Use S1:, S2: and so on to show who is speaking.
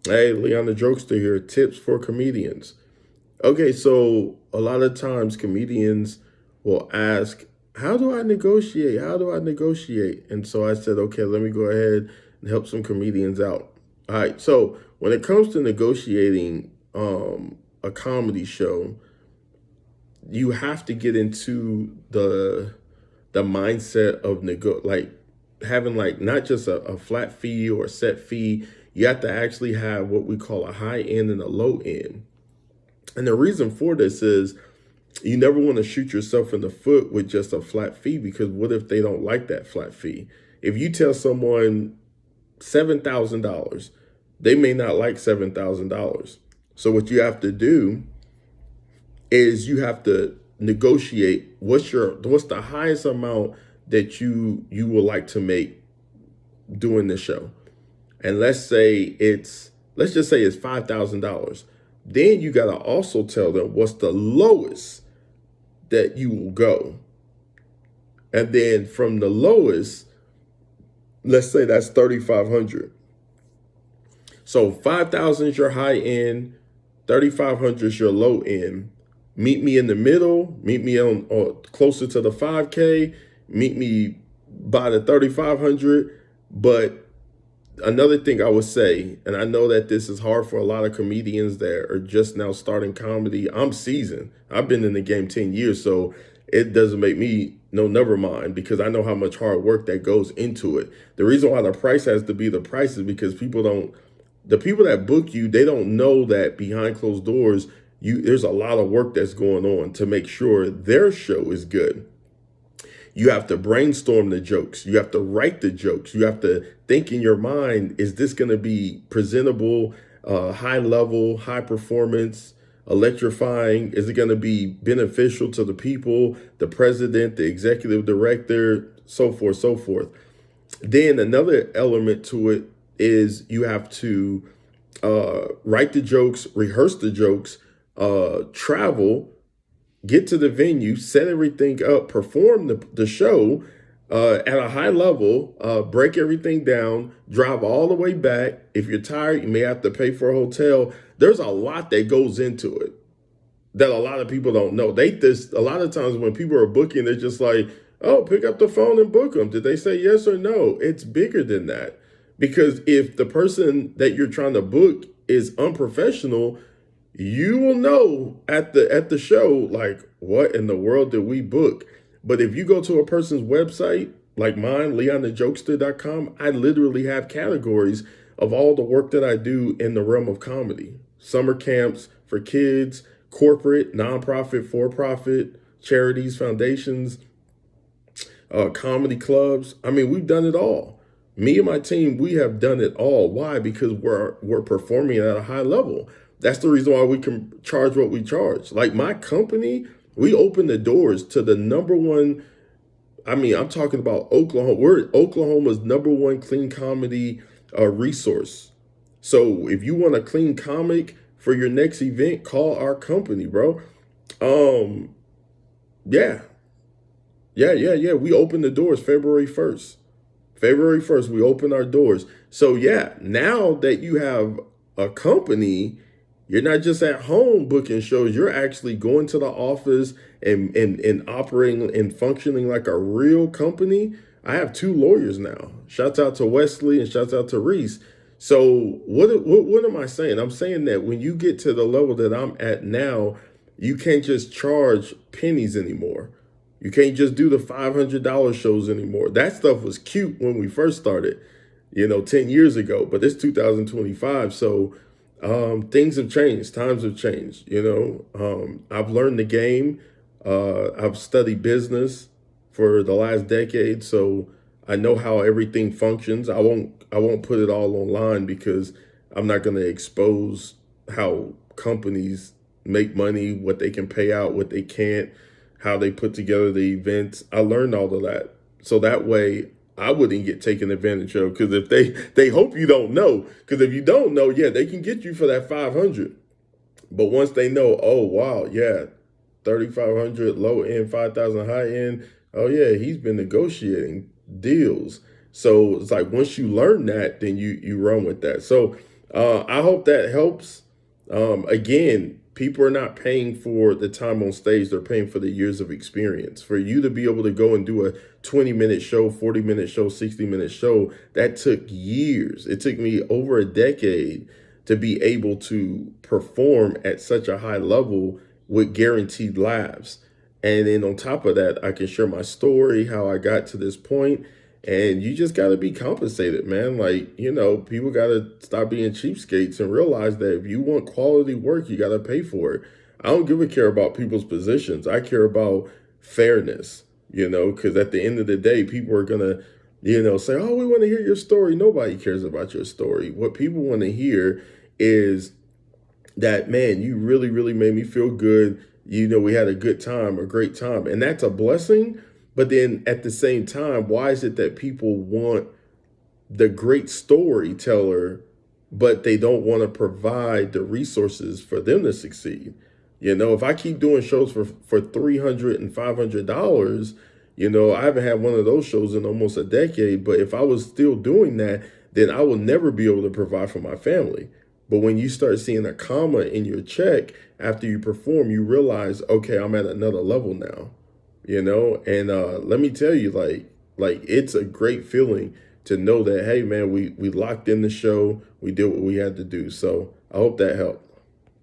S1: Hey, Leon the Jokester here. Tips for comedians. Okay, so a lot of times comedians will ask, how do I negotiate? How do I negotiate? And so I said, okay, let me go ahead and help some comedians out. All right, so when it comes to negotiating a comedy show, you have to get into the mindset of like having like not just a flat fee or a set fee. You have to actually have what we call a high end and a low end. And the reason for this is you never want to shoot yourself in the foot with just a flat fee, because what if they don't like that flat fee? If you tell someone $7,000, they may not like $7,000. So what you have to do is you have to negotiate what's the highest amount that you would like to make doing the show. And let's just say it's $5,000. Then you got to also tell them what's the lowest that you will go. And then from the lowest, let's say that's 3,500. So 5,000 is your high end, 3,500 is your low end. Meet me in the middle, meet me on or closer to the 5K, meet me by the 3,500. But another thing I would say, and I know that this is hard for a lot of comedians that are just now starting comedy. I'm seasoned. I've been in the game 10 years, so it doesn't make me no never mind, because I know how much hard work that goes into it. The reason why the price has to be the price is because the people that book you, they don't know that behind closed doors, there's a lot of work that's going on to make sure their show is good. You have to brainstorm the jokes. You have to write the jokes. You have to think in your mind, is this going to be presentable, high level, high performance, electrifying? Is it going to be beneficial to the people, the president, the executive director, so forth, so forth. Then another element to it is you have to write the jokes, rehearse the jokes, travel, get to the venue, set everything up, perform the show at a high level, break everything down, drive all the way back. If you're tired, you may have to pay for a hotel. There's a lot that goes into it that a lot of people don't know. They just a lot of times when people are booking, they're just like, "Oh, pick up the phone and book them." Did they say yes or no? It's bigger than that, because if the person that you're trying to book is unprofessional, you will know at the show, like, what in the world did we book? But if you go to a person's website like mine, leonthejokester.com, I literally have categories of all the work that I do in the realm of comedy. Summer camps for kids, corporate, nonprofit, for profit, charities, foundations, comedy clubs. I mean, we've done it all. Me and my team, we have done it all. Why? Because we're performing at a high level. That's the reason why we can charge what we charge. Like my company, we open the doors to the number one. I mean, I'm talking about Oklahoma. We're Oklahoma's number one clean comedy resource. So if you want a clean comic for your next event, call our company, bro. Um, yeah, yeah. We open the doors February 1st. February 1st, we open our doors. So, yeah, now that you have a company, you're not just at home booking shows, you're actually going to the office and operating and functioning like a real company. I have two lawyers now. Shouts out to Wesley and shouts out to Reese. So, what am I saying? I'm saying that when you get to the level that I'm at now, you can't just charge pennies anymore. You can't just do the $500 shows anymore. That stuff was cute when we first started, 10 years ago, but it's 2025. So things have changed, times have changed. I've learned the game. I've studied business for the last decade, so I know how everything functions. I won't put it all online because I'm not going to expose how companies make money, what they can pay out, what they can't, how they put together the events. I learned all of that. So that way I wouldn't get taken advantage of, because if they hope you don't know, because if you don't know, yeah, they can get you for that 500. But once they know, oh wow, yeah, 3,500 low end, 5,000 high end. Oh yeah, he's been negotiating deals. So it's like once you learn that, then you run with that. So I hope that helps. Again, people are not paying for the time on stage, they're paying for the years of experience. For you to be able to go and do a 20-minute show, 40-minute show, 60-minute show, that took years. It took me over a decade to be able to perform at such a high level with guaranteed laughs. And then on top of that, I can share my story, how I got to this point. And you just got to be compensated, man. Like, people got to stop being cheapskates and realize that if you want quality work, you got to pay for it. I don't give a care about people's positions. I care about fairness, because at the end of the day, people are going to, say, oh, we want to hear your story. Nobody cares about your story. What people want to hear is that, man, you really, really made me feel good. We had a good time, a great time. And that's a blessing. But then at the same time, why is it that people want the great storyteller, but they don't want to provide the resources for them to succeed? If I keep doing shows for $300 and $500, I haven't had one of those shows in almost a decade. But if I was still doing that, then I will never be able to provide for my family. But when you start seeing a comma in your check after you perform, you realize, okay, I'm at another level now. And let me tell you, like it's a great feeling to know that, hey man, we locked in the show, we did what we had to do. So I hope that helped.